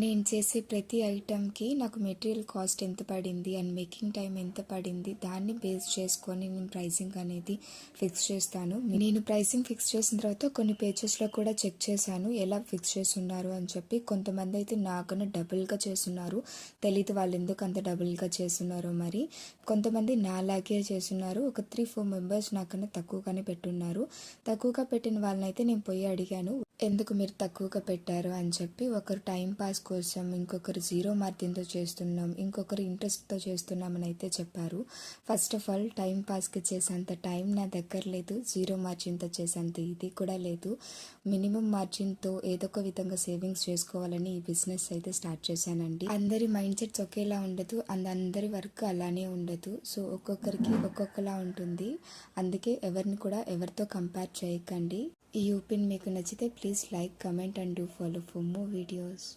నేను చేసే ప్రతి ఐటెంకి నాకు మెటీరియల్ కాస్ట్ ఎంత పడింది అండ్ మేకింగ్ టైం ఎంత పడింది దాన్ని బేస్ చేసుకొని నేను ప్రైసింగ్ అనేది ఫిక్స్ చేస్తాను. నేను ప్రైసింగ్ ఫిక్స్ చేసిన తర్వాత కొన్ని పేజెస్లో కూడా చెక్ చేశాను ఎలా ఫిక్స్ చేస్తున్నారు అని చెప్పి. కొంతమంది అయితే నాకన్నా డబుల్గా చేస్తున్నారు, తెలీదు వాళ్ళు ఎందుకు అంత డబుల్గా చేస్తున్నారో. మరి కొంతమంది నాలాగే చేస్తున్నారు. ఒక 3-4 మెంబర్స్ నాకన్నా తక్కువగానే పెట్టున్నారు. తక్కువగా పెట్టిన వాళ్ళని అయితే నేను పోయి అడిగాను, ఎందుకు మీరు తక్కువగా పెట్టారు అని చెప్పి. ఒకరు టైం పాస్ కోసం, ఇంకొకరు జీరో మార్జిన్తో చేస్తున్నాం, ఇంకొకరు ఇంట్రెస్ట్తో చేస్తున్నామని అయితే చెప్పారు. ఫస్ట్ ఆఫ్ ఆల్ టైం పాస్కి చేసేంత టైం నా దగ్గర లేదు, జీరో మార్జిన్తో చేసేంత ఇది కూడా లేదు. మినిమం మార్జిన్తో ఏదో ఒక విధంగా సేవింగ్స్ చేసుకోవాలని ఈ బిజినెస్ అయితే స్టార్ట్ చేశానండి. అందరి మైండ్ సెట్స్ ఒకేలా ఉండదు అండ్ అందరి వర్క్ అలానే ఉండదు. సో ఒక్కొక్కరికి ఒక్కొక్కలా ఉంటుంది. అందుకే ఎవరిని కూడా ఎవరితో కంపేర్ చేయకండి. ఈ ఒపీనియన్ మీకు నచ్చితే please like, comment and do follow for more videos.